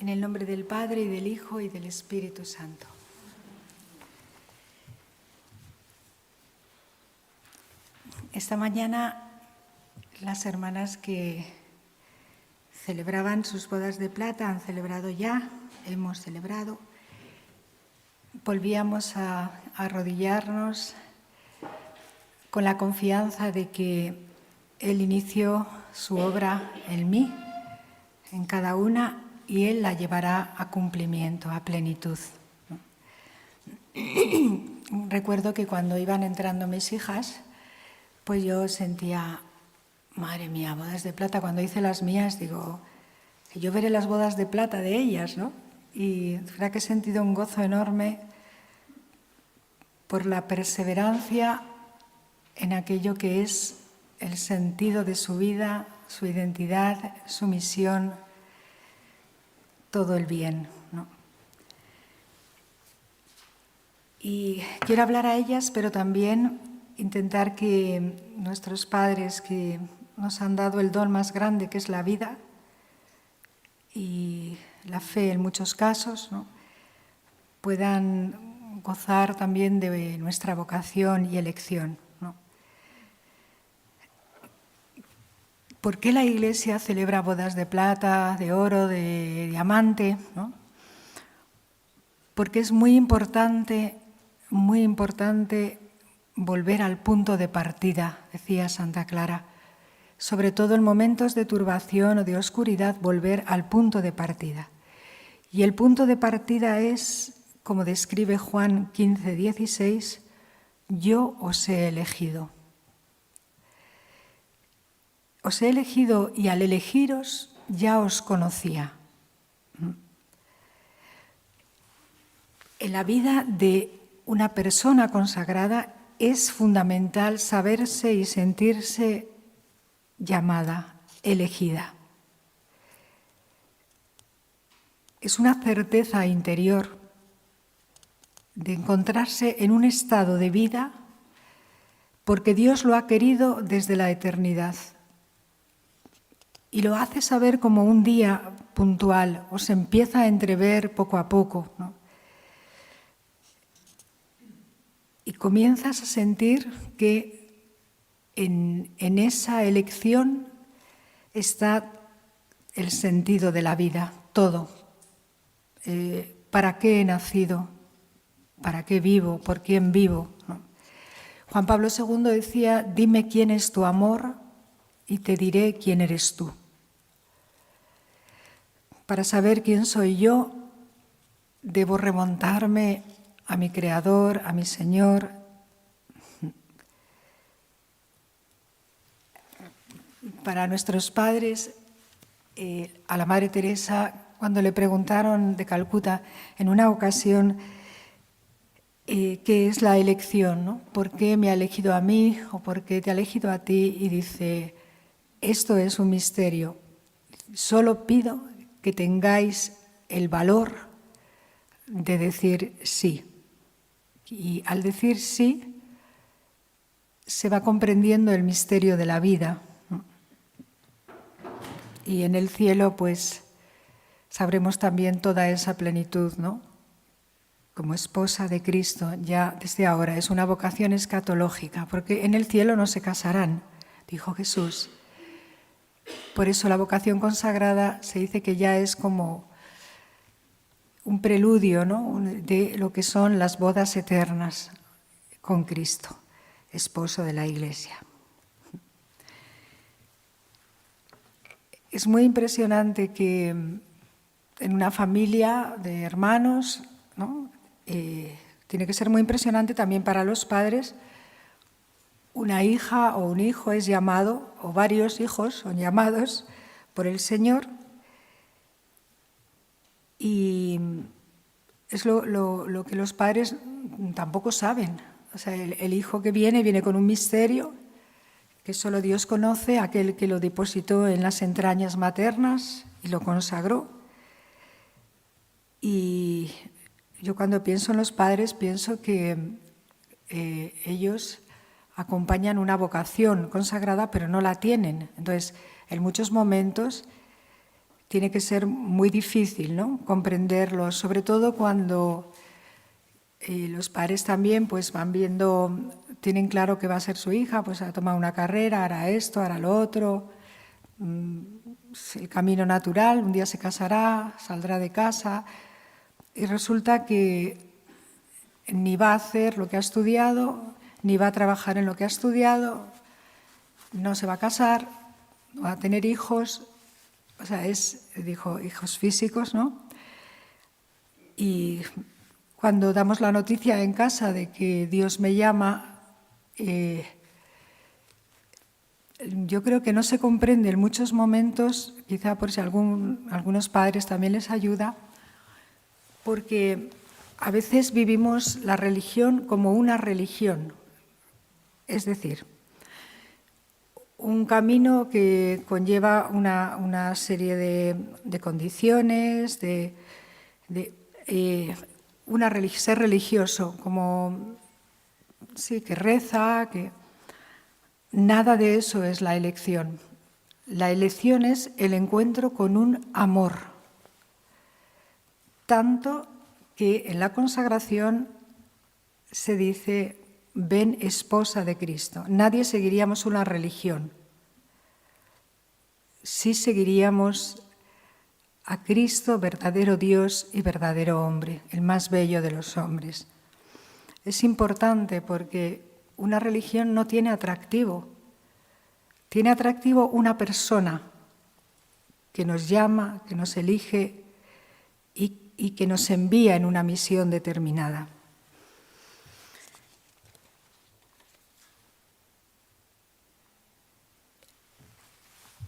En el nombre del Padre, y del Hijo, y del Espíritu Santo. Esta mañana las hermanas que celebraban sus bodas de plata han celebrado ya, hemos celebrado. Volvíamos a arrodillarnos con la confianza de que Él inició su obra en mí, en cada una, y Él la llevará a cumplimiento, a plenitud. Recuerdo que cuando iban entrando mis hijas, pues yo sentía, madre mía, bodas de plata. Cuando hice las mías, digo, yo veré las bodas de plata de ellas, ¿no? Y verdad que he sentido un gozo enorme por la perseverancia en aquello que es el sentido de su vida, su identidad, su misión, todo el bien, ¿no? Y quiero hablar a ellas, pero también intentar que nuestros padres, que nos han dado el don más grande, que es la vida y la fe en muchos casos, ¿no?, puedan gozar también de nuestra vocación y elección, ¿no? ¿Por qué la Iglesia celebra bodas de plata, de oro, de diamante, ¿no? Porque es muy importante volver al punto de partida, decía Santa Clara. Sobre todo en momentos de turbación o de oscuridad, volver al punto de partida. Y el punto de partida es, como describe Juan 15:16, yo os he elegido. Os he elegido y al elegiros ya os conocía. En la vida de una persona consagrada es fundamental saberse y sentirse llamada, elegida. Es una certeza interior de encontrarse en un estado de vida porque Dios lo ha querido desde la eternidad y lo hace saber como un día puntual o se empieza a entrever poco a poco, ¿no? Y comienzas a sentir que en esa elección está el sentido de la vida, todo. ¿Para qué he nacido? ¿Para qué vivo? ¿Por quién vivo?, ¿no? Juan Pablo II decía, dime quién es tu amor y te diré quién eres tú. Para saber quién soy yo, debo remontarme a mi Creador, a mi Señor. Para nuestros padres, a la Madre Teresa, cuando le preguntaron de Calcuta en una ocasión qué es la elección, ¿no? ¿Por qué me ha elegido a mí o por qué te ha elegido a ti? Y dice, esto es un misterio. Solo pido que tengáis el valor de decir sí. Y al decir sí, se va comprendiendo el misterio de la vida. Y en el cielo, pues, sabremos también toda esa plenitud, ¿no? Como esposa de Cristo, ya desde ahora. Es una vocación escatológica, porque en el cielo no se casarán, dijo Jesús. Por eso la vocación consagrada se dice que ya es como un preludio, ¿no?, de lo que son las bodas eternas con Cristo, esposo de la Iglesia. Es muy impresionante que en una familia de hermanos, ¿no?, tiene que ser muy impresionante también para los padres. Una hija o un hijo es llamado, o varios hijos son llamados por el Señor, y es lo que los padres tampoco saben. O sea, el hijo que viene con un misterio que solo Dios conoce, aquel que lo depositó en las entrañas maternas y lo consagró. Y yo cuando pienso en los padres pienso que ellos acompañan una vocación consagrada, pero no la tienen. Entonces, en muchos momentos tiene que ser muy difícil, ¿no?, comprenderlo, sobre todo cuando los padres también pues van viendo, tienen claro que va a ser su hija, pues ha tomado una carrera, hará esto, hará lo otro, el camino natural, un día se casará, saldrá de casa, y resulta que ni va a hacer lo que ha estudiado, ni va a trabajar en lo que ha estudiado, no se va a casar, no va a tener hijos, o sea, dijo, hijos físicos, ¿no? Y cuando damos la noticia en casa de que Dios me llama, yo creo que no se comprende en muchos momentos, quizá por si algunos padres también les ayuda, porque a veces vivimos la religión como una religión, es decir, un camino que conlleva una serie de condiciones, ser religioso, como sí, que reza, que nada de eso es la elección. La elección es el encuentro con un amor, tanto que en la consagración se dice: ven, esposa de Cristo. Nadie seguiríamos una religión. Sí seguiríamos a Cristo, verdadero Dios y verdadero hombre, el más bello de los hombres. Es importante porque una religión no tiene atractivo. Tiene atractivo una persona que nos llama, que nos elige y que nos envía en una misión determinada.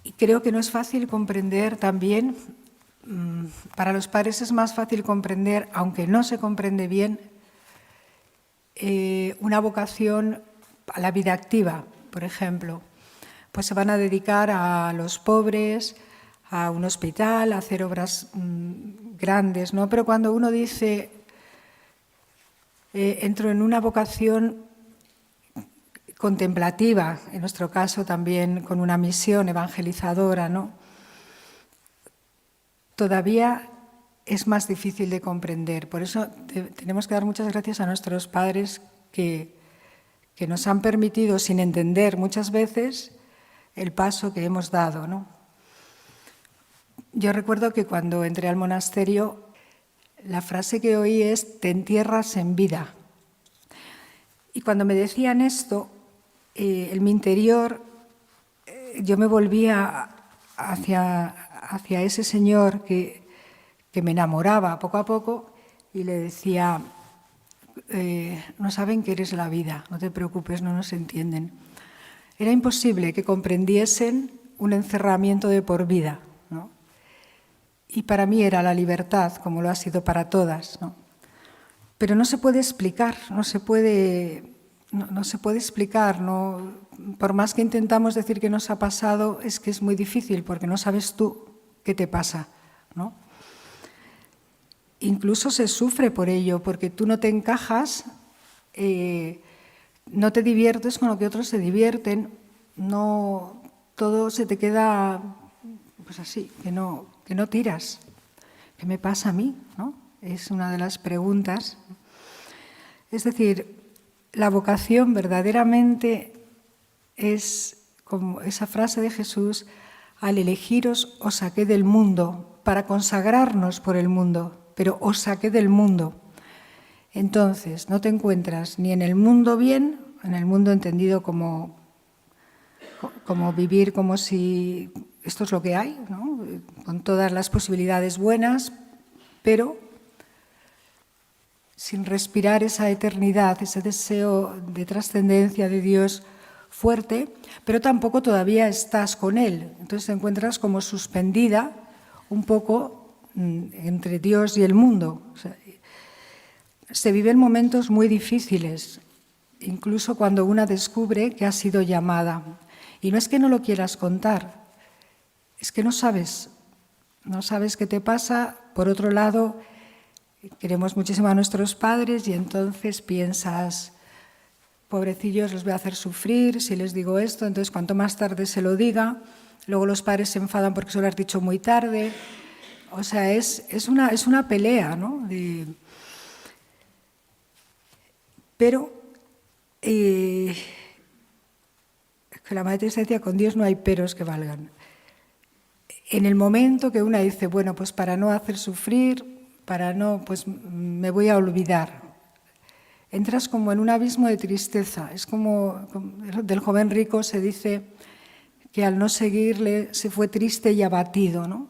Y creo que no es fácil comprender también, para los padres es más fácil comprender, aunque no se comprende bien, una vocación a la vida activa, por ejemplo. Pues se van a dedicar a los pobres, a un hospital, a hacer obras grandes, ¿no? Pero cuando uno dice, entro en una vocación contemplativa, en nuestro caso también con una misión evangelizadora, ¿no?, todavía es más difícil de comprender. Por eso tenemos que dar muchas gracias a nuestros padres que nos han permitido, sin entender muchas veces, el paso que hemos dado, ¿no? Yo recuerdo que cuando entré al monasterio, la frase que oí es: te entierras en vida. Y cuando me decían esto, en mi interior, yo me volvía hacia ese Señor que me enamoraba poco a poco y le decía: no saben que eres la vida, no te preocupes, no nos entienden. Era imposible que comprendiesen un encerramiento de por vida, ¿no? Y para mí era la libertad, como lo ha sido para todas, ¿no? Pero no se puede explicar, no se puede explicar, ¿no? Por más que intentamos decir que nos ha pasado, es que es muy difícil porque no sabes tú qué te pasa, ¿no? Incluso se sufre por ello, porque tú no te encajas, no te diviertes con lo que otros se divierten, no, todo se te queda pues así, que no tiras. ¿Qué me pasa a mí?, ¿no? Es una de las preguntas. Es decir, la vocación verdaderamente es como esa frase de Jesús: al elegiros os saqué del mundo, para consagrarnos por el mundo, pero os saqué del mundo. Entonces, no te encuentras ni en el mundo bien, en el mundo entendido como vivir como si esto es lo que hay, ¿no?, con todas las posibilidades buenas, pero sin respirar esa eternidad, ese deseo de trascendencia de Dios fuerte, pero tampoco todavía estás con Él. Entonces te encuentras como suspendida un poco entre Dios y el mundo. O sea, se viven momentos muy difíciles, incluso cuando una descubre que ha sido llamada. Y no es que no lo quieras contar, es que no sabes qué te pasa. Por otro lado, queremos muchísimo a nuestros padres y entonces piensas, pobrecillos, los voy a hacer sufrir si les digo esto, entonces cuanto más tarde se lo diga, luego los padres se enfadan porque se lo has dicho muy tarde. O sea, es una pelea, ¿no? Pero que la Madre Teresa decía, con Dios no hay peros que valgan. En el momento que una dice, bueno, pues para no hacer sufrir, pues me voy a olvidar. Entras como en un abismo de tristeza. Es como del joven rico se dice que al no seguirle se fue triste y abatido, ¿no?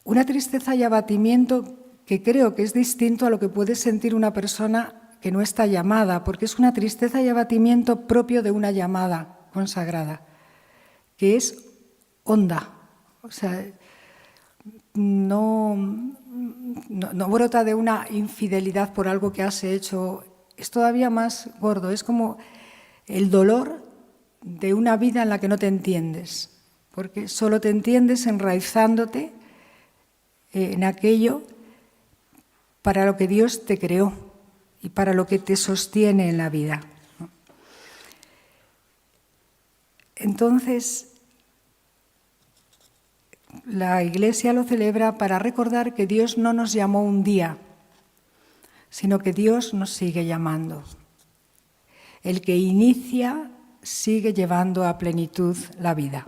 Una tristeza y abatimiento que creo que es distinto a lo que puede sentir una persona que no está llamada, porque es una tristeza y abatimiento propio de una llamada consagrada, que es honda. O sea, no brota de una infidelidad por algo que has hecho, es todavía más gordo, es como el dolor de una vida en la que no te entiendes, porque solo te entiendes enraizándote en aquello para lo que Dios te creó y para lo que te sostiene en la vida. Entonces, la Iglesia lo celebra para recordar que Dios no nos llamó un día, sino que Dios nos sigue llamando. El que inicia sigue llevando a plenitud la vida.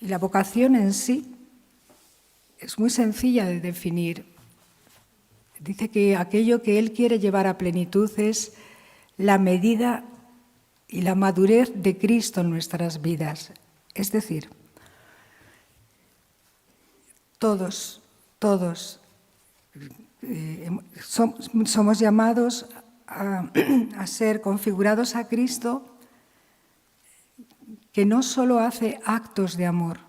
Y la vocación en sí es muy sencilla de definir. Dice que aquello que Él quiere llevar a plenitud es la medida y la madurez de Cristo en nuestras vidas. Es decir, todos somos llamados a ser configurados a Cristo, que no solo hace actos de amor,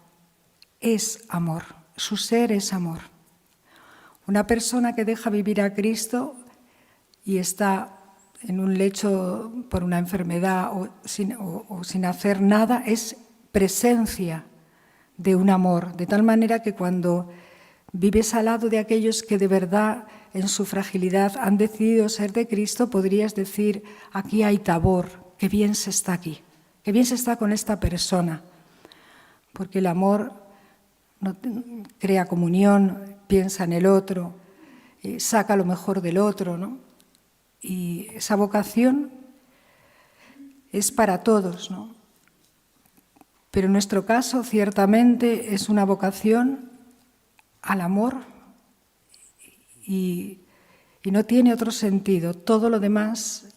es amor, su ser es amor. Una persona que deja vivir a Cristo y está en un lecho por una enfermedad o sin hacer nada, es presencia de un amor, de tal manera que cuando vives al lado de aquellos que de verdad en su fragilidad han decidido ser de Cristo, podrías decir, aquí hay Tabor, qué bien se está aquí, qué bien se está con esta persona, porque el amor crea comunión, piensa en el otro, saca lo mejor del otro, ¿no? Y esa vocación es para todos, ¿no? Pero en nuestro caso, ciertamente, es una vocación al amor y no tiene otro sentido. Todo lo demás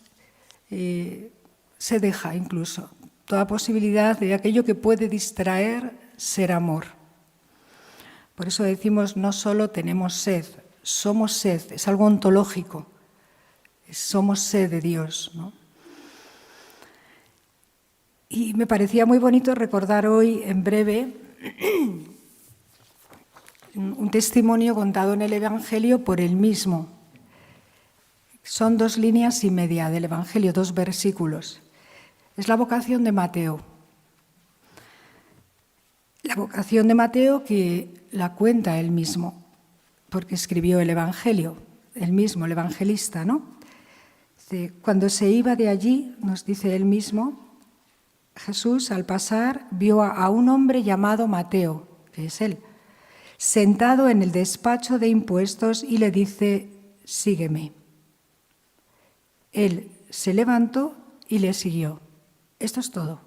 se deja incluso. Toda posibilidad de aquello que puede distraer ser amor. Por eso decimos, no solo tenemos sed, somos sed, es algo ontológico. Somos sed de Dios, ¿no? Y me parecía muy bonito recordar hoy, en breve, un testimonio contado en el Evangelio por él mismo. Son 2 líneas y media del Evangelio, 2 versículos. Es la vocación de Mateo. La vocación de Mateo que la cuenta él mismo, porque escribió el Evangelio, él mismo, el evangelista, ¿no? Cuando se iba de allí, nos dice él mismo, Jesús al pasar vio a un hombre llamado Mateo, que es él, sentado en el despacho de impuestos y le dice, sígueme. Él se levantó y le siguió. Esto es todo.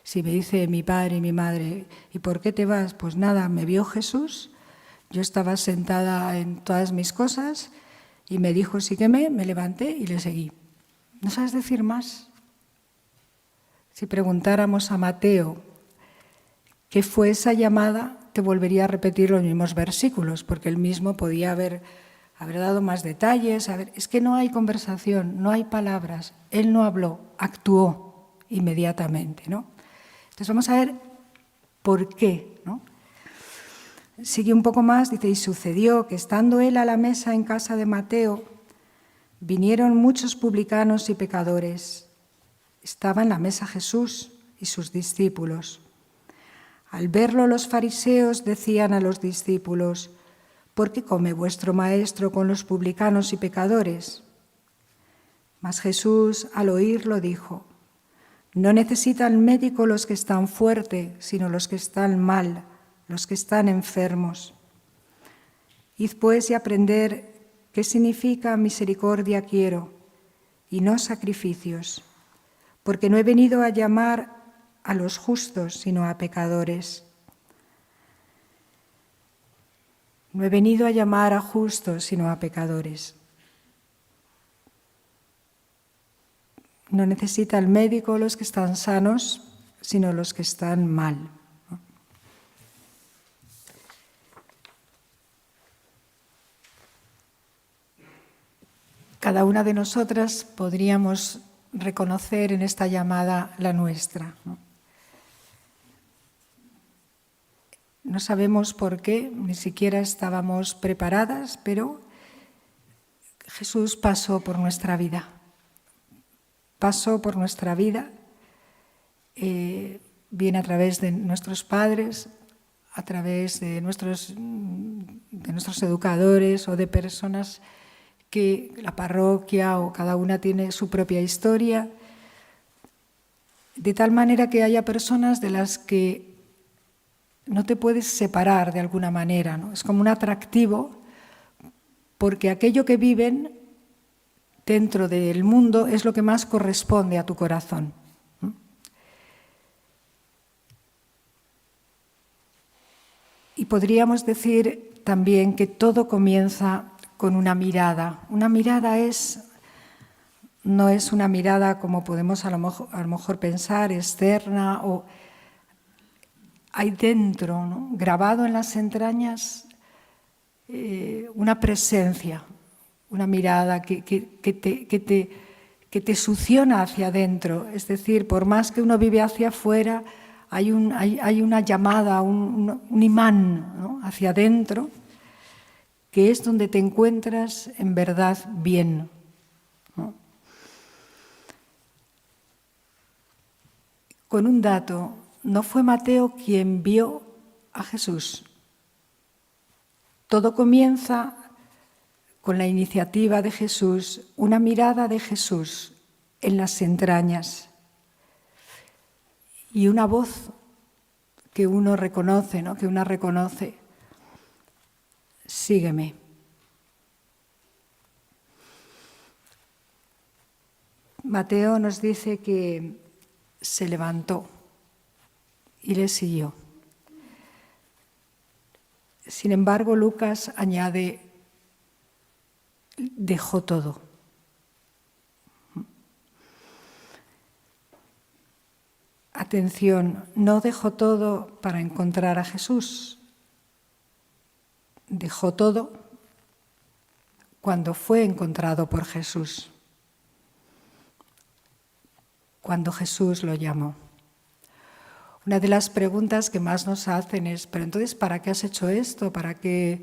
Si me dice mi padre y mi madre, ¿y por qué te vas? Pues nada, me vio Jesús, yo estaba sentada en todas mis cosas y me dijo, sígueme, me levanté y le seguí. ¿No sabes decir más? Si preguntáramos a Mateo qué fue esa llamada, te volvería a repetir los mismos versículos, porque él mismo podía haber dado más detalles. Es que no hay conversación, no hay palabras. Él no habló, actuó inmediatamente, ¿no? Entonces vamos a ver por qué, ¿no? Sigue un poco más, dice, y sucedió que estando él a la mesa en casa de Mateo, vinieron muchos publicanos y pecadores. Estaba en la mesa Jesús y sus discípulos. Al verlo los fariseos decían a los discípulos, ¿por qué come vuestro maestro con los publicanos y pecadores? Mas Jesús, al oírlo, dijo: no necesitan médico los que están fuertes, sino los que están mal, los que están enfermos. Id pues y aprender qué significa misericordia quiero, y no sacrificios, porque no he venido a llamar a los justos, sino a pecadores. No he venido a llamar a justos, sino a pecadores. No necesita el médico los que están sanos, sino los que están mal. Cada una de nosotras podríamos reconocer en esta llamada la nuestra. No sabemos por qué, ni siquiera estábamos preparadas, pero Jesús pasó por nuestra vida. Pasó por nuestra vida, bien a través de nuestros padres, a través de nuestros educadores o de personas que la parroquia o cada una tiene su propia historia, de tal manera que haya personas de las que no te puedes separar de alguna manera, ¿no? Es como un atractivo, porque aquello que viven dentro del mundo es lo que más corresponde a tu corazón. Y podríamos decir también que todo comienza con una mirada. Una mirada no es una mirada como podemos a lo mejor pensar, externa, o hay dentro, ¿no?, grabado en las entrañas, una presencia, una mirada que te succiona hacia adentro. Es decir, por más que uno vive hacia afuera, hay una llamada, un imán, ¿no?, hacia adentro, que es donde te encuentras en verdad bien, ¿no? Con un dato, no fue Mateo quien vio a Jesús. Todo comienza con la iniciativa de Jesús, una mirada de Jesús en las entrañas y una voz que uno reconoce, ¿no?, que una reconoce: sígueme. Mateo nos dice que se levantó y le siguió. Sin embargo, Lucas añade: dejó todo. Atención, no dejó todo para encontrar a Jesús. Dejó todo cuando fue encontrado por Jesús, cuando Jesús lo llamó. Una de las preguntas que más nos hacen es: ¿pero entonces para qué has hecho esto? ¿Para qué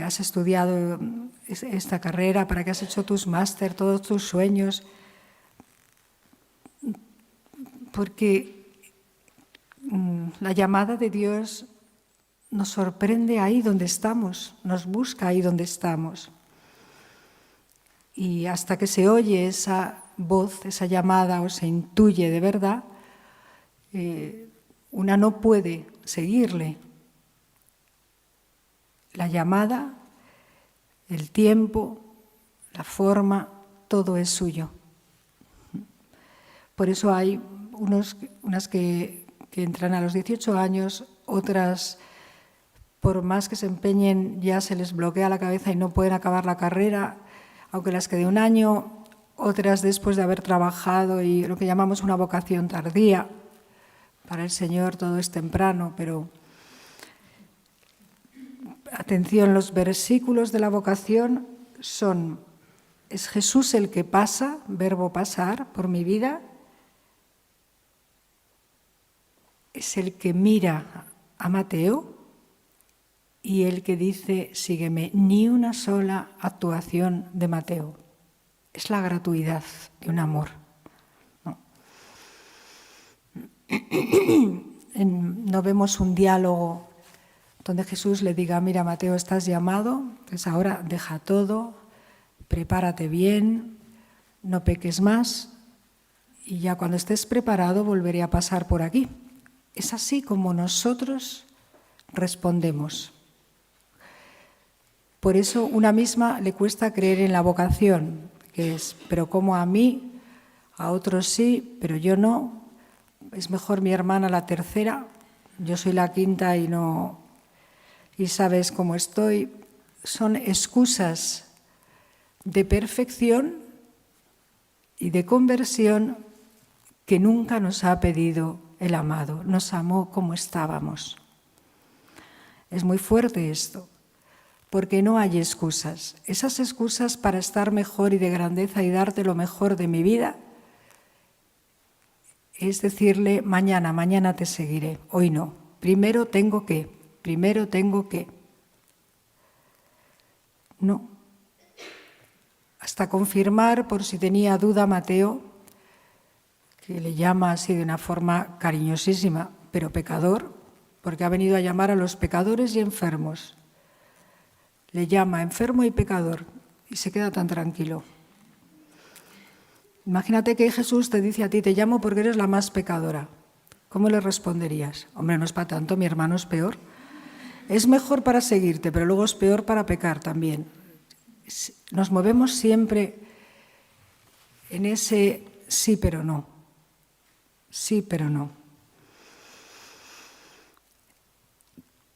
has estudiado esta carrera? ¿Para qué has hecho tus máster, todos tus sueños? Porque la llamada de Dios nos sorprende ahí donde estamos, nos busca ahí donde estamos. Y hasta que se oye esa voz, esa llamada, o se intuye de verdad, una no puede seguirle. La llamada, el tiempo, la forma, todo es suyo. Por eso hay unas que entran a los 18 años, otras, por más que se empeñen, ya se les bloquea la cabeza y no pueden acabar la carrera, aunque las que de un año, otras después de haber trabajado, y lo que llamamos una vocación tardía. Para el Señor todo es temprano, pero atención, los versículos de la vocación son: ¿es Jesús el que pasa, verbo pasar, por mi vida? ¿Es el que mira a Mateo y el que dice sígueme? Ni una sola actuación de Mateo. Es la gratuidad de un amor, ¿no? No vemos un diálogo donde Jesús le diga: mira, Mateo, estás llamado, pues ahora deja todo, prepárate bien, no peques más y ya cuando estés preparado volveré a pasar por aquí. Es así como nosotros respondemos. Por eso una misma le cuesta creer en la vocación, que es, pero como a mí, a otros sí, pero yo no. Es mejor mi hermana la tercera, yo soy la quinta y no, y sabes cómo estoy. Son excusas de perfección y de conversión que nunca nos ha pedido el amado. Nos amó como estábamos. Es muy fuerte esto, porque no hay excusas. Esas excusas para estar mejor y de grandeza y darte lo mejor de mi vida es decirle mañana te seguiré, hoy no. Primero tengo que. No. Hasta confirmar, por si tenía duda Mateo, que le llama así de una forma cariñosísima, pero pecador, porque ha venido a llamar a los pecadores y enfermos. Le llama enfermo y pecador y se queda tan tranquilo. Imagínate que Jesús te dice a ti, te llamo porque eres la más pecadora. ¿Cómo le responderías? Hombre, no es para tanto, mi hermano es peor. Es mejor para seguirte, pero luego es peor para pecar también. Nos movemos siempre en ese sí, pero no. Sí, pero no.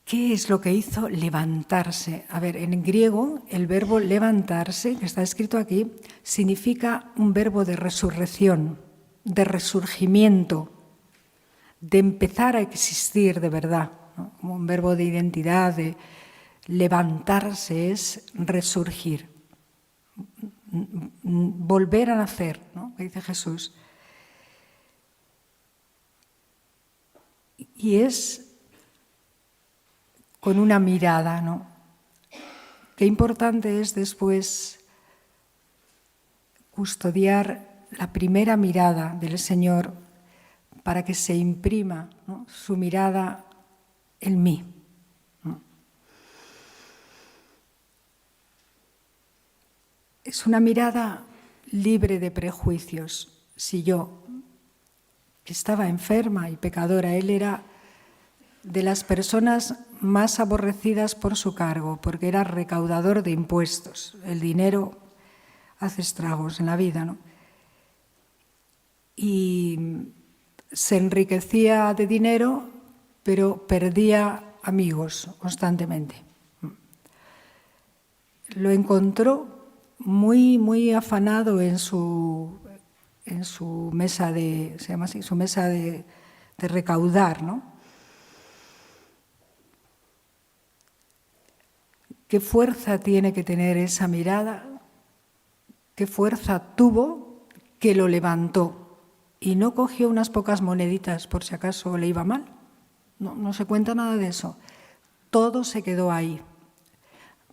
¿Qué es lo que hizo levantarse? A ver, en griego el verbo levantarse, que está escrito aquí, significa un verbo de resurrección, de resurgimiento, de empezar a existir de verdad, ¿no? Como un verbo de identidad, de levantarse es resurgir, volver a nacer, ¿no? Que dice Jesús. Y es con una mirada, ¿no? Qué importante es después custodiar la primera mirada del Señor para que se imprima, ¿no?, su mirada en mí. Es una mirada libre de prejuicios. Si yo, que estaba enferma y pecadora, él era de las personas más aborrecidas por su cargo, porque era recaudador de impuestos. El dinero hace estragos en la vida, ¿no? Y se enriquecía de dinero, pero perdía amigos constantemente. Lo encontró muy afanado en su mesa de, se llama así, su mesa de recaudar, ¿no? ¿Qué fuerza tiene que tener esa mirada? ¿Qué fuerza tuvo que lo levantó? Y no cogió unas pocas moneditas por si acaso le iba mal. No se cuenta nada de eso. Todo se quedó ahí.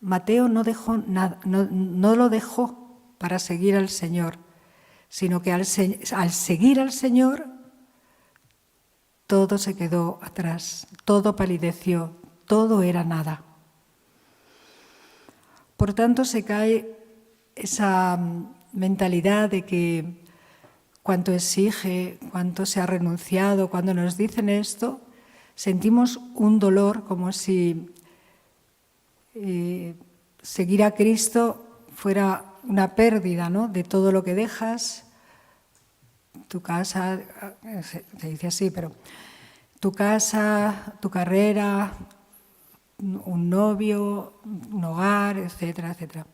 Mateo no dejó nada, no lo dejó para seguir al Señor, sino que al seguir al Señor todo se quedó atrás, todo palideció, todo era nada. Por tanto, se cae esa mentalidad de que cuanto exige, cuanto se ha renunciado, cuando nos dicen esto, sentimos un dolor como si seguir a Cristo fuera una pérdida, ¿no?, de todo lo que dejas, tu casa, se dice así, pero tu casa, tu carrera, un novio, un hogar, etcétera, etcétera.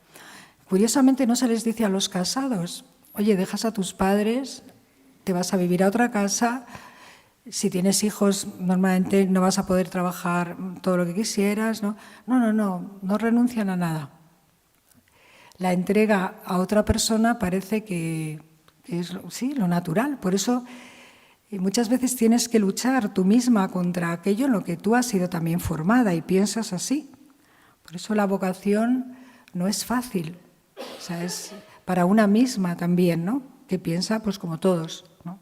Curiosamente no se les dice a los casados, oye, dejas a tus padres, te vas a vivir a otra casa, si tienes hijos normalmente no vas a poder trabajar todo lo que quisieras, ¿no? No renuncian a nada. La entrega a otra persona parece que es, sí, lo natural, por eso muchas veces tienes que luchar tú misma contra aquello en lo que tú has sido también formada y piensas así. Por eso la vocación no es fácil, o sea, es para una misma también, ¿no?, que piensa pues como todos, ¿no?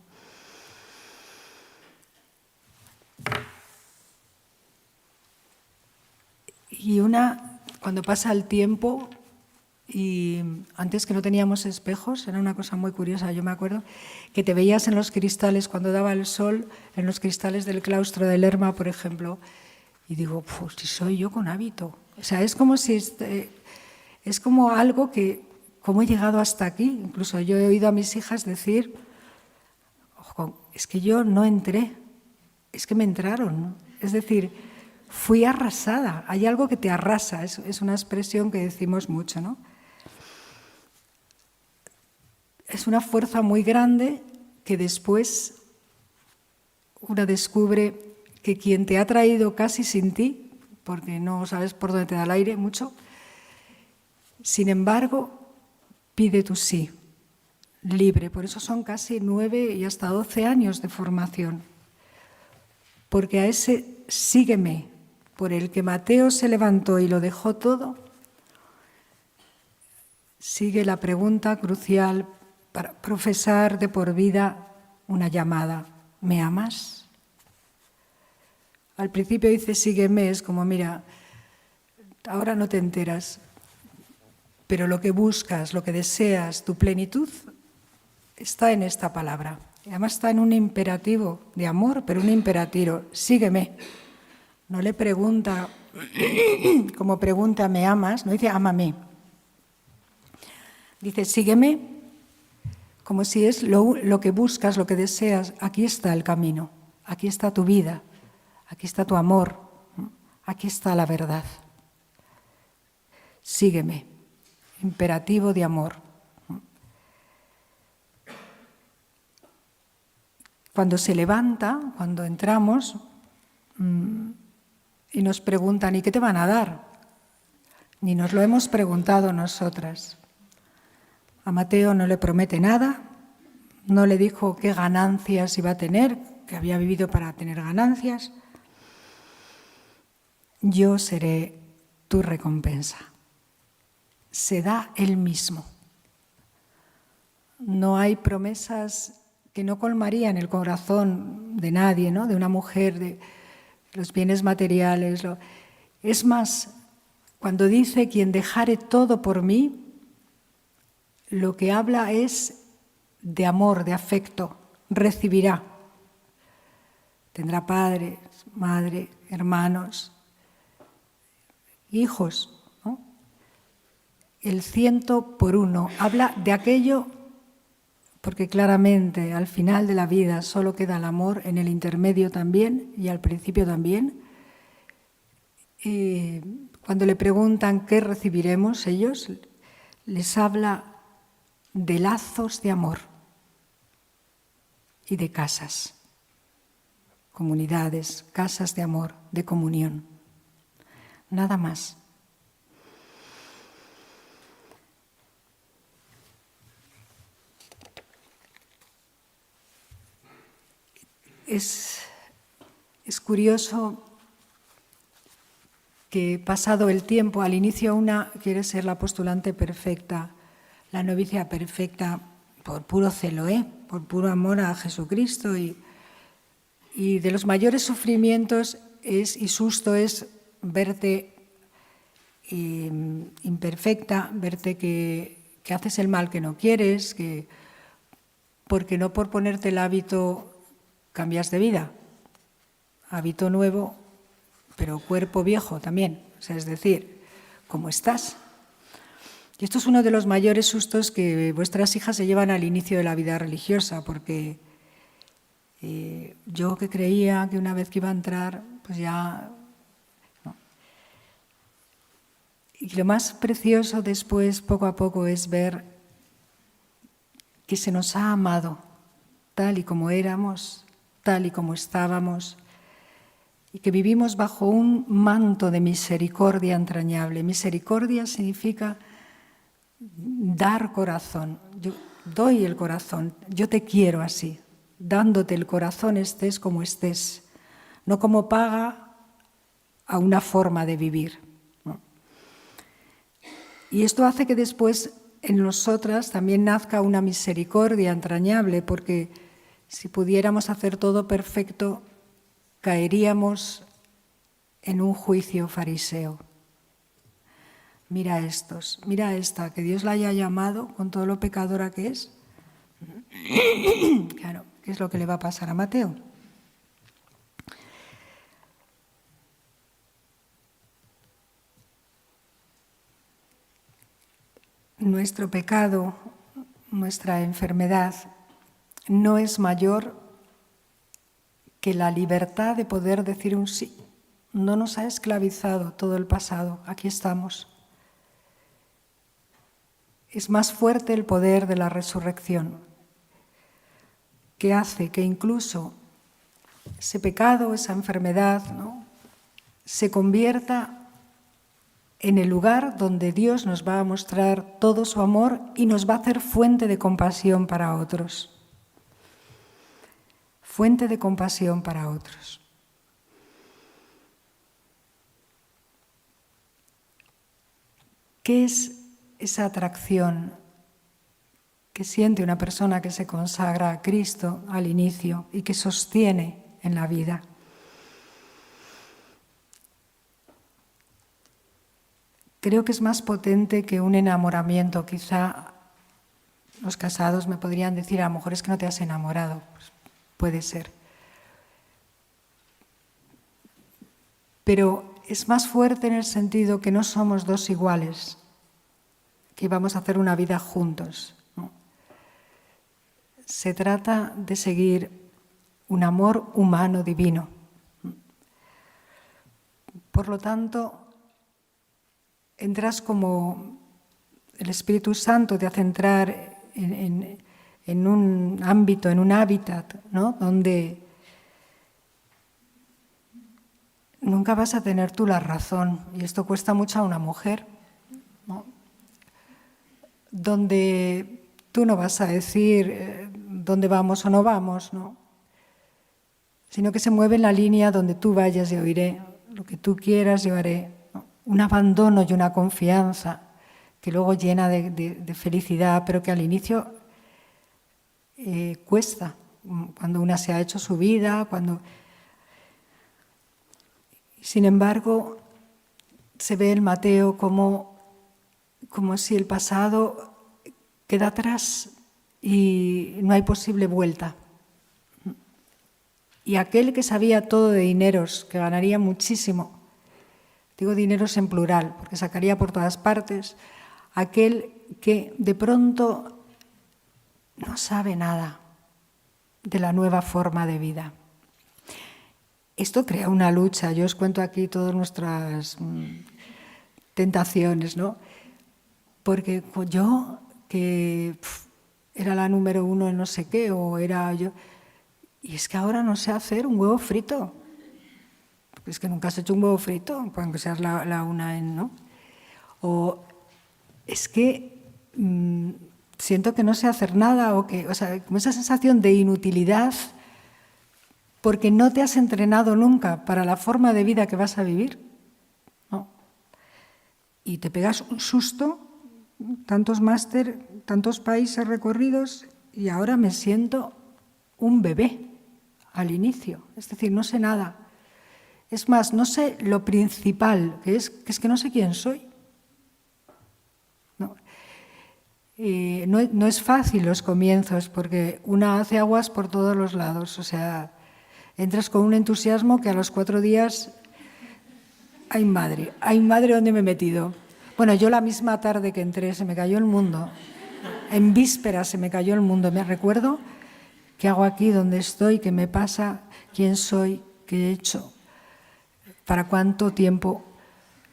Y cuando pasa el tiempo, Y antes que no teníamos espejos, era una cosa muy curiosa. Yo me acuerdo que te veías en los cristales, cuando daba el sol, en los cristales del claustro de Lerma, por ejemplo, y digo, pues si soy yo con hábito. O sea, es como si es como algo que, ¿cómo he llegado hasta aquí? Incluso yo he oído a mis hijas decir, ojo, es que yo no entré, es que me entraron, ¿no? Es decir, fui arrasada. Hay algo que te arrasa, es una expresión que decimos mucho, ¿no? Es una fuerza muy grande que después uno descubre que quien te ha traído casi sin ti, porque no sabes por dónde te da el aire mucho, sin embargo, pide tu sí, libre. Por eso son casi 9 y hasta 12 años de formación. Porque a ese sígueme, por el que Mateo se levantó y lo dejó todo, sigue la pregunta crucial para profesar de por vida una llamada. ¿Me amas? Al principio dice sígueme, es como, mira, ahora no te enteras, pero lo que buscas, lo que deseas, tu plenitud, está en esta palabra. Y además está en un imperativo de amor, pero un imperativo, sígueme. No le pregunta, como pregunta, ¿me amas? No dice, ámame. Dice, sígueme, como si es lo que buscas, lo que deseas. Aquí está el camino, aquí está tu vida, aquí está tu amor, aquí está la verdad. Sígueme, imperativo de amor. Cuando se levanta, cuando entramos y nos preguntan, ¿y qué te van a dar? Ni nos lo hemos preguntado nosotras. A Mateo no le promete nada, no le dijo qué ganancias iba a tener, que había vivido para tener ganancias. Yo seré tu recompensa. Se da él mismo. No hay promesas que no colmarían el corazón de nadie, ¿no? De una mujer, de los bienes materiales. Es más, cuando dice quien dejare todo por mí, lo que habla es de amor, de afecto, recibirá. Tendrá padre, madre, hermanos, hijos, ¿no? El 100 por 1 habla de aquello, porque claramente al final de la vida solo queda el amor, en el intermedio también y al principio también. Y cuando le preguntan qué recibiremos ellos, les habla de lazos de amor y de casas, comunidades, casas de amor, de comunión. Nada más. Es curioso que pasado el tiempo, al inicio una quiere ser la postulante perfecta, la novicia perfecta, por puro celo, por puro amor a Jesucristo. Y de los mayores sufrimientos y susto es verte imperfecta, verte que haces el mal que no quieres, porque no por ponerte el hábito cambias de vida. Hábito nuevo, pero cuerpo viejo también. O sea, es decir, ¿cómo estás? Y esto es uno de los mayores sustos que vuestras hijas se llevan al inicio de la vida religiosa, porque yo que creía que una vez que iba a entrar, pues ya... ¿no? Y lo más precioso después, poco a poco, es ver que se nos ha amado tal y como éramos, tal y como estábamos, y que vivimos bajo un manto de misericordia entrañable. Misericordia significa dar corazón. Yo doy el corazón, yo te quiero así, dándote el corazón estés como estés, no como paga a una forma de vivir, ¿no? Y esto hace que después en nosotras también nazca una misericordia entrañable, porque si pudiéramos hacer todo perfecto, caeríamos en un juicio fariseo. mira a estos, mira a esta, que Dios la haya llamado con todo lo pecadora que es. Claro, ¿qué es lo que le va a pasar a Mateo? Nuestro pecado, nuestra enfermedad, no es mayor que la libertad de poder decir un sí. No nos ha esclavizado todo el pasado, aquí estamos. Es más fuerte el poder de la resurrección, que hace que incluso ese pecado, esa enfermedad, ¿no?, se convierta en el lugar donde Dios nos va a mostrar todo su amor y nos va a hacer fuente de compasión para otros. Fuente de compasión para otros. ¿Qué es esa atracción que siente una persona que se consagra a Cristo al inicio y que sostiene en la vida? Creo que es más potente que un enamoramiento. Quizá los casados me podrían decir, a lo mejor es que no te has enamorado. Pues puede ser. Pero es más fuerte en el sentido que no somos dos iguales, que vamos a hacer una vida juntos, ¿no? Se trata de seguir un amor humano divino. Por lo tanto, entras como el Espíritu Santo te hace entrar en un ámbito, en un hábitat, ¿no?, donde nunca vas a tener tú la razón, y esto cuesta mucho a una mujer, ¿no?, donde tú no vas a decir dónde vamos o no vamos, ¿no?, sino que se mueve en la línea donde tú vayas yo iré, lo que tú quieras yo haré, ¿no?, un abandono y una confianza que luego llena de felicidad, pero que al inicio cuesta, cuando una se ha hecho su vida, cuando... Sin embargo, se ve en Mateo como si el pasado queda atrás y no hay posible vuelta. Y aquel que sabía todo de dineros, que ganaría muchísimo, digo dineros en plural, porque sacaría por todas partes, aquel que de pronto no sabe nada de la nueva forma de vida. Esto crea una lucha. Yo os cuento aquí todas nuestras tentaciones, ¿no? Porque yo, que era la número uno en no sé qué, o era yo... Y es que ahora no sé hacer un huevo frito. Es que nunca has hecho un huevo frito, aunque seas la una en, ¿no? O es que siento que no sé hacer nada, o sea, como esa sensación de inutilidad, porque no te has entrenado nunca para la forma de vida que vas a vivir, ¿no? Y te pegas un susto, tantos máster, tantos países recorridos, y ahora me siento un bebé al inicio. Es decir, no sé nada. Es más, no sé lo principal, que es que no sé quién soy. No es fácil los comienzos, porque una hace aguas por todos los lados. O sea, entras con un entusiasmo que a los 4 días, ¡ay madre dónde me he metido! Bueno, yo la misma tarde que entré se me cayó el mundo. En vísperas se me cayó el mundo. Me recuerdo qué hago aquí, dónde estoy, qué me pasa, quién soy, qué he hecho, para cuánto tiempo,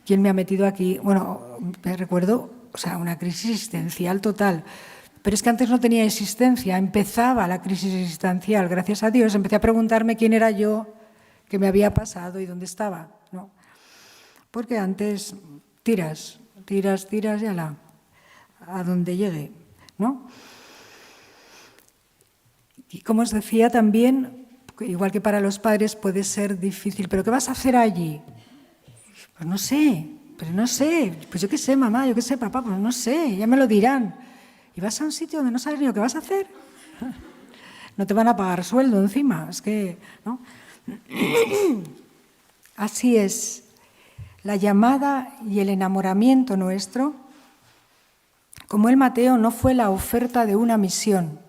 quién me ha metido aquí. Bueno, me recuerdo, o sea, una crisis existencial total. Pero es que antes no tenía existencia, empezaba la crisis existencial. Gracias a Dios empecé a preguntarme quién era yo, qué me había pasado y dónde estaba, ¿no? Porque antes tiras y a donde llegue, ¿no? Y como os decía también, igual que para los padres puede ser difícil, ¿pero qué vas a hacer allí? Pues no sé, pues yo qué sé, mamá, yo qué sé, papá, pues no sé, ya me lo dirán. Y vas a un sitio donde no sabes ni lo que vas a hacer. No te van a pagar sueldo encima, es que, ¿no? Así es. la llamada y el enamoramiento nuestro, como el Mateo, no fue la oferta de una misión.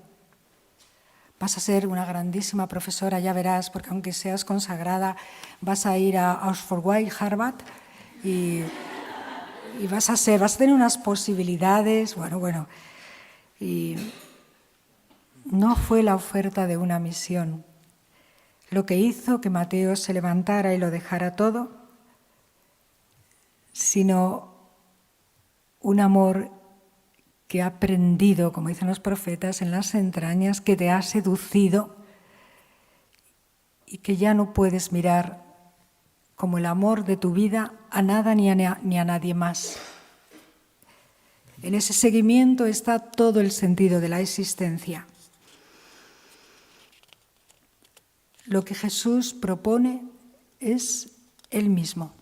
Vas a ser una grandísima profesora, ya verás, porque aunque seas consagrada, vas a ir a Oxford, Harvard, y vas a tener unas posibilidades, bueno, y no fue la oferta de una misión. Lo que hizo que Mateo se levantara y lo dejara todo, sino un amor que ha prendido, como dicen los profetas, en las entrañas, que te ha seducido y que ya no puedes mirar como el amor de tu vida a nada ni a nadie más. En ese seguimiento está todo el sentido de la existencia. Lo que Jesús propone es Él mismo,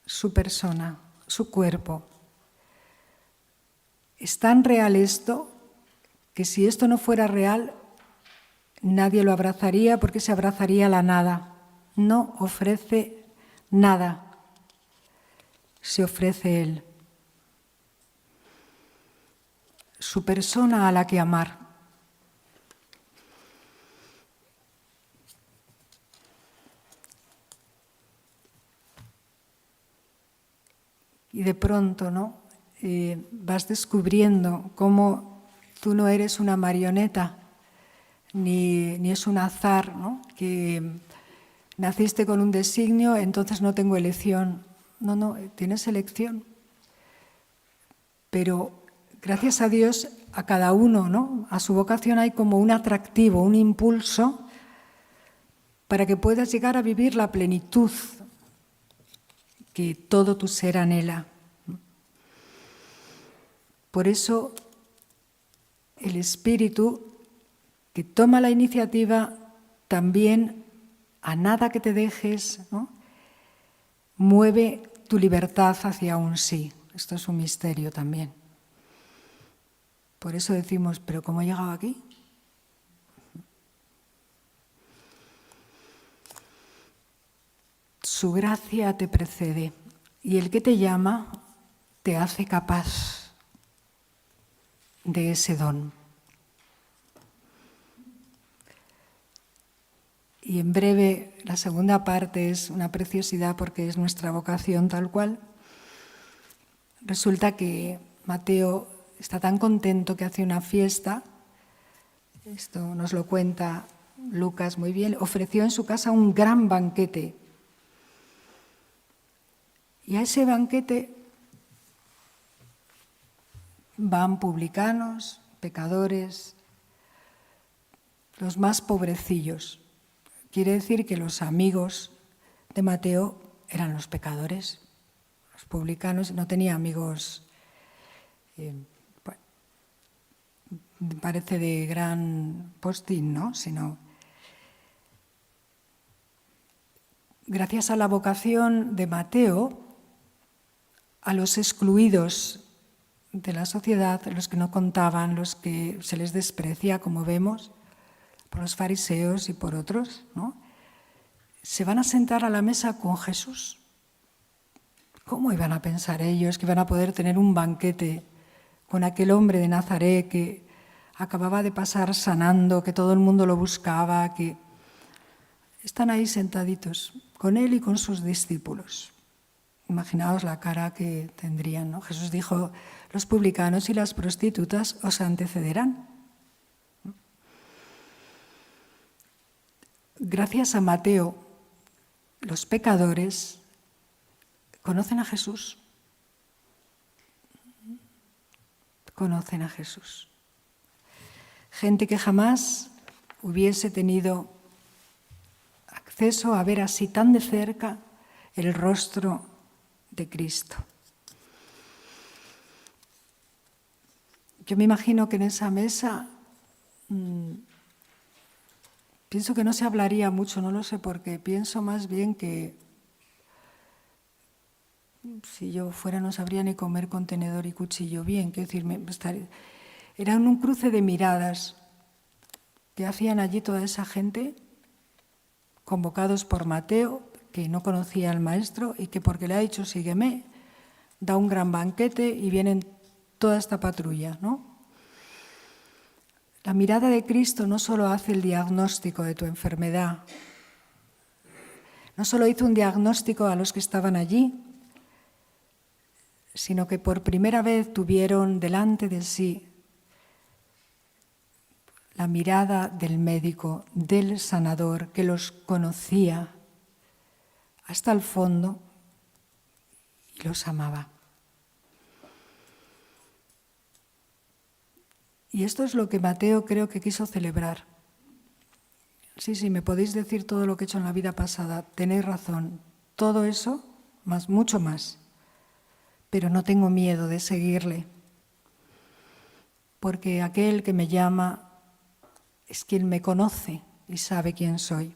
su persona, su cuerpo. Es tan real esto que si esto no fuera real, nadie lo abrazaría porque se abrazaría la nada. No ofrece nada, se ofrece Él. Su persona a la que amar. Y de pronto, ¿no? Vas descubriendo cómo tú no eres una marioneta, ni es un azar, ¿no? Que naciste con un designio, entonces no tengo elección. No, tienes elección. Pero gracias a Dios, a cada uno, ¿no? A su vocación hay como un atractivo, un impulso para que puedas llegar a vivir la plenitud que todo tu ser anhela. Por eso el Espíritu que toma la iniciativa también, a nada que te dejes, ¿no? Mueve tu libertad hacia un sí. Esto es un misterio también. Por eso decimos, ¿pero cómo he llegado aquí? Su gracia te precede y el que te llama te hace capaz de ese don. Y en breve, la segunda parte es una preciosidad porque es nuestra vocación tal cual. Resulta que Mateo está tan contento que hace una fiesta, esto nos lo cuenta Lucas muy bien, ofreció en su casa un gran banquete. Y a ese banquete van publicanos, pecadores, los más pobrecillos. Quiere decir que los amigos de Mateo eran los pecadores. Los publicanos no tenía amigos, parece de gran postín, ¿no? Sino gracias a la vocación de Mateo, a los excluidos de la sociedad, los que no contaban, los que se les desprecia, como vemos, por los fariseos y por otros, ¿no? Se van a sentar a la mesa con Jesús. ¿Cómo iban a pensar ellos que iban a poder tener un banquete con aquel hombre de Nazaret que acababa de pasar sanando, que todo el mundo lo buscaba, que están ahí sentaditos con él y con sus discípulos? Imaginaos la cara que tendrían, ¿no? Jesús dijo, los publicanos y las prostitutas os antecederán. Gracias a Mateo, los pecadores conocen a Jesús. Conocen a Jesús. Gente que jamás hubiese tenido acceso a ver así tan de cerca el rostro de Cristo. Yo me imagino que en esa mesa pienso que no se hablaría mucho, no lo sé por qué. Pienso más bien que si yo fuera no sabría ni comer con tenedor y cuchillo bien. Quiero decir, era un cruce de miradas que hacían allí toda esa gente, convocados por Mateo, que no conocía al maestro y que porque le ha dicho sígueme, da un gran banquete y vienen toda esta patrulla, ¿no? La mirada de Cristo no solo hace el diagnóstico de tu enfermedad, no solo hizo un diagnóstico a los que estaban allí, sino que por primera vez tuvieron delante de sí la mirada del médico, del sanador, que los conocía hasta el fondo y los amaba. Y esto es lo que Mateo creo que quiso celebrar. Sí, me podéis decir todo lo que he hecho en la vida pasada, tenéis razón, todo eso, más, mucho más. Pero no tengo miedo de seguirle, porque aquel que me llama es quien me conoce y sabe quién soy.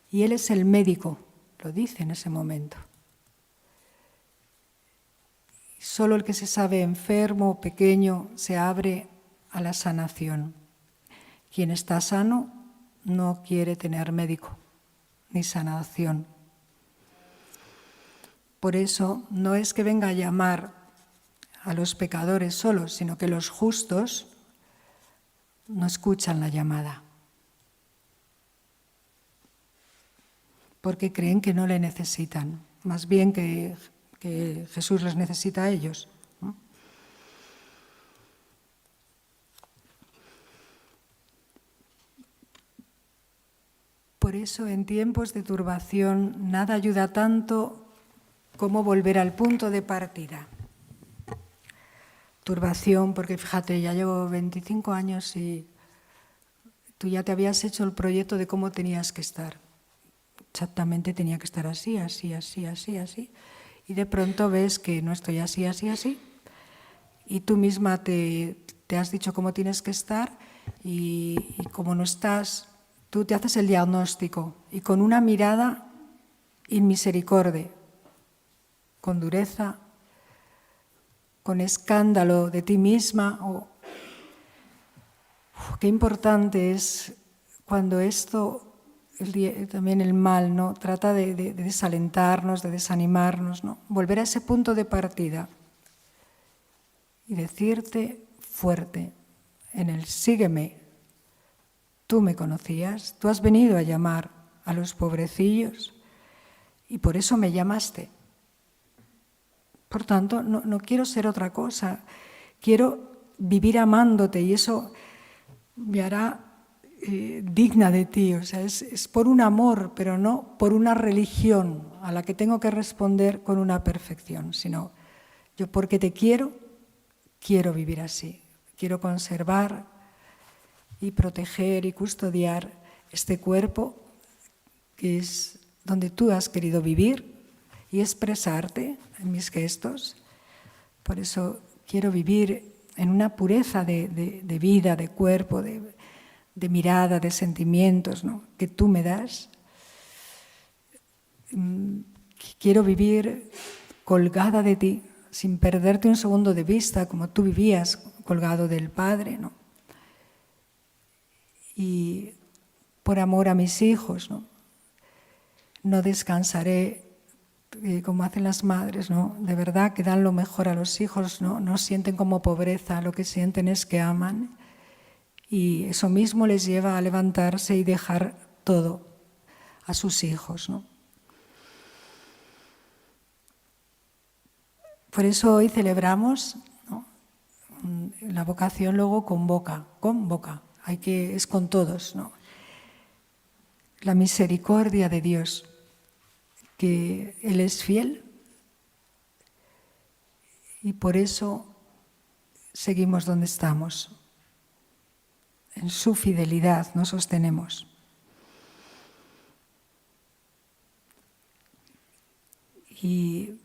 Y Él es el médico, lo dice en ese momento. Solo el que se sabe enfermo o pequeño se abre a la sanación. Quien está sano no quiere tener médico ni sanación. Por eso no es que venga a llamar a los pecadores solos, sino que los justos no escuchan la llamada, porque creen que no le necesitan, más bien que Jesús les necesita a ellos, ¿no? Por eso en tiempos de turbación nada ayuda tanto como volver al punto de partida. Turbación, porque fíjate, ya llevo 25 años y tú ya te habías hecho el proyecto de cómo tenías que estar. Exactamente tenía que estar así, así, así, así, así. Y de pronto ves que no estoy así, así, así. Y tú misma te has dicho cómo tienes que estar y como no estás, tú te haces el diagnóstico y con una mirada inmisericordia, con dureza, con escándalo de ti misma. Qué importante es cuando esto, también el mal, ¿no? Trata de desalentarnos, de desanimarnos, ¿no? Volver a ese punto de partida y decirte fuerte en el sígueme. Tú me conocías, tú has venido a llamar a los pobrecillos y por eso me llamaste. Por tanto, no quiero ser otra cosa, quiero vivir amándote y eso me hará digna de ti. O sea, es por un amor, pero no por una religión a la que tengo que responder con una perfección, sino yo porque te quiero vivir así, quiero conservar y proteger y custodiar este cuerpo que es donde tú has querido vivir y expresarte en mis gestos. Por eso quiero vivir en una pureza de vida, de cuerpo, de mirada, de sentimientos, ¿no? Que tú me das. Quiero vivir colgada de ti, sin perderte un segundo de vista, como tú vivías colgado del Padre, ¿no? Y por amor a mis hijos, ¿no? No descansaré como hacen las madres, ¿no? De verdad que dan lo mejor a los hijos, ¿no? No sienten como pobreza, lo que sienten es que aman y eso mismo les lleva a levantarse y dejar todo a sus hijos, ¿no? Por eso hoy celebramos, ¿no? La vocación luego convoca, es con todos, ¿no? La misericordia de Dios, que Él es fiel y por eso seguimos donde estamos. En su fidelidad nos sostenemos. Y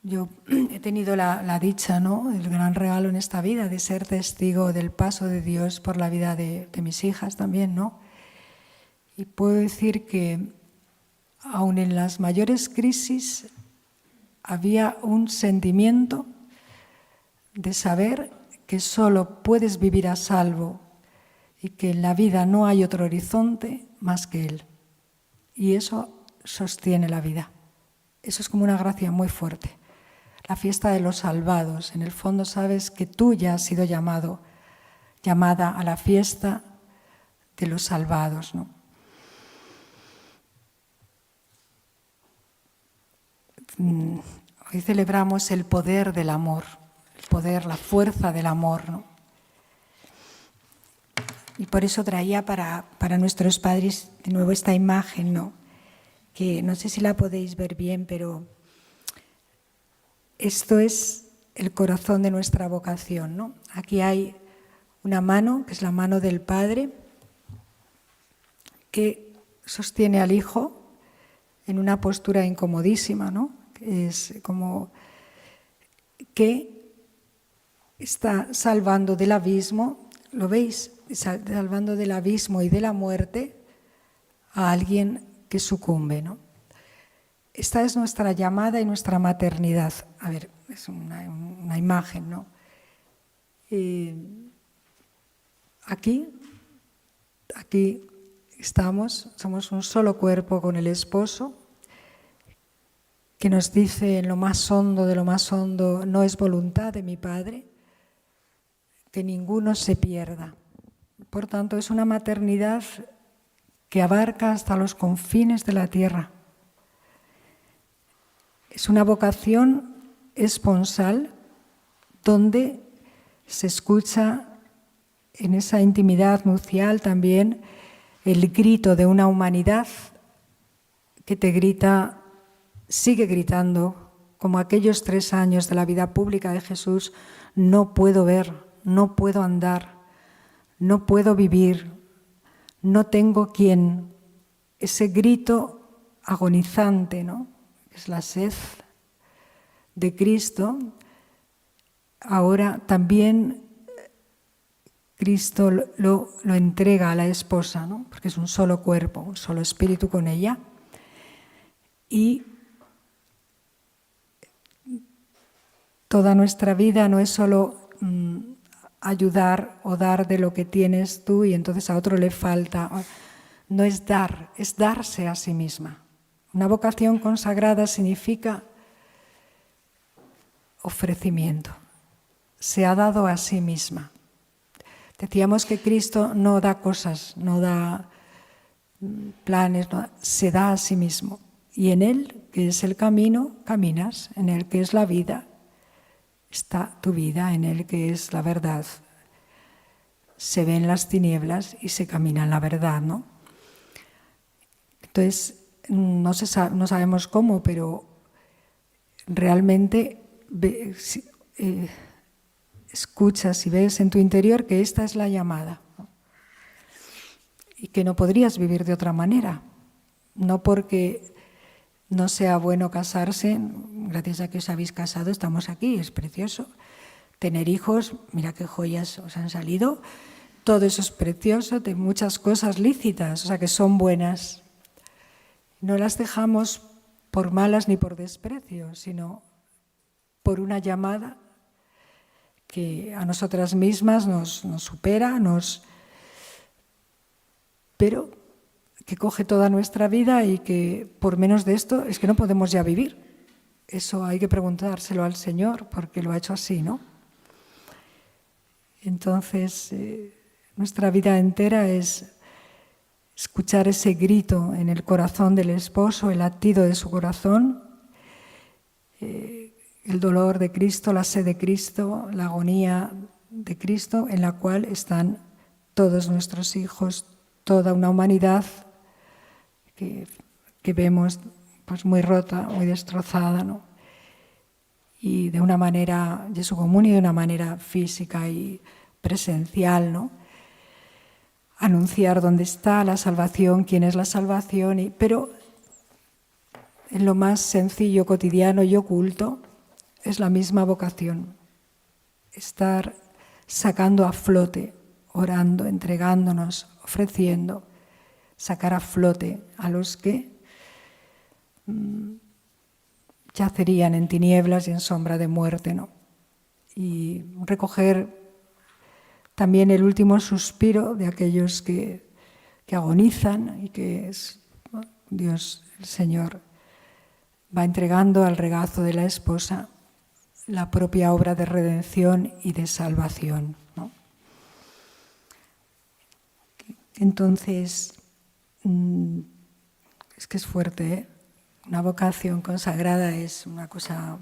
yo he tenido la dicha, ¿no? El gran regalo en esta vida de ser testigo del paso de Dios por la vida de mis hijas también, ¿no? Y puedo decir que aun en las mayores crisis había un sentimiento de saber que solo puedes vivir a salvo y que en la vida no hay otro horizonte más que Él. y eso sostiene la vida. Eso es como una gracia muy fuerte. La fiesta de los salvados. En el fondo sabes que tú ya has sido llamada a la fiesta de los salvados, ¿no? Hoy celebramos el poder del amor, el poder, la fuerza del amor, ¿no? Y por eso traía para nuestros padres de nuevo esta imagen, ¿no? Que no sé si la podéis ver bien, pero esto es el corazón de nuestra vocación, ¿no? Aquí hay una mano, que es la mano del Padre, que sostiene al Hijo en una postura incomodísima, ¿no? Es como que está salvando del abismo, ¿lo veis? Salvando del abismo y de la muerte a alguien que sucumbe, ¿no? Esta es nuestra llamada y nuestra maternidad. A ver, es una imagen, ¿no? Aquí estamos, somos un solo cuerpo con el esposo, que nos dice en lo más hondo de lo más hondo, no es voluntad de mi Padre que ninguno se pierda. Por tanto, es una maternidad que abarca hasta los confines de la tierra. Es una vocación esponsal donde se escucha en esa intimidad nupcial también el grito de una humanidad que te grita, sigue gritando, como aquellos 3 años de la vida pública de Jesús: no puedo ver, no puedo andar, no puedo vivir, no tengo quien. Ese grito agonizante, ¿no? Es la sed de Cristo. Ahora también Cristo lo entrega a la esposa, ¿no? Porque es un solo cuerpo, un solo espíritu con ella. Y toda nuestra vida no es solo ayudar o dar de lo que tienes tú y entonces a otro le falta. No es dar, es darse a sí misma. Una vocación consagrada significa ofrecimiento. Se ha dado a sí misma. Decíamos que Cristo no da cosas, no da planes, no, se da a sí mismo. Y en Él, que es el camino, caminas. En Él, que es la vida, está tu vida. En Él, que es la verdad, se ven las tinieblas y se camina en la verdad, ¿no? Entonces, no sabemos cómo, pero realmente escuchas y ves en tu interior que esta es la llamada, ¿no? Y que no podrías vivir de otra manera. No porque no sea bueno casarse, gracias a que os habéis casado estamos aquí, es precioso. Tener hijos, mira qué joyas os han salido, todo eso es precioso, de muchas cosas lícitas, o sea que son buenas. No las dejamos por malas ni por desprecio, sino por una llamada que a nosotras mismas nos supera, pero que coge toda nuestra vida y que por menos de esto es que no podemos ya vivir. Eso hay que preguntárselo al Señor porque lo ha hecho así, ¿no? Entonces, nuestra vida entera es escuchar ese grito en el corazón del esposo, el latido de su corazón, el dolor de Cristo, la sed de Cristo, la agonía de Cristo, en la cual están todos nuestros hijos, toda una humanidad que vemos pues muy rota, muy destrozada, ¿no? Y de una manera, Jesu común, y de una manera física y presencial, ¿no? Anunciar dónde está la salvación, quién es la salvación, pero en lo más sencillo, cotidiano y oculto es la misma vocación. Estar sacando a flote, orando, entregándonos, ofreciendo, sacar a flote a los que yacerían en tinieblas y en sombra de muerte, ¿no? Y recoger también el último suspiro de aquellos que agonizan y que Dios, el Señor, va entregando al regazo de la esposa la propia obra de redención y de salvación, ¿no? Entonces, es que es fuerte, ¿eh? Una vocación consagrada es una cosa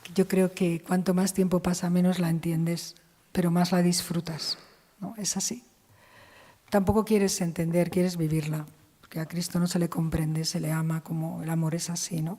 que yo creo que cuanto más tiempo pasa, menos la entiendes, pero más la disfrutas, ¿no? Es así. Tampoco quieres entender, quieres vivirla, porque a Cristo no se le comprende, se le ama como el amor es así, ¿no?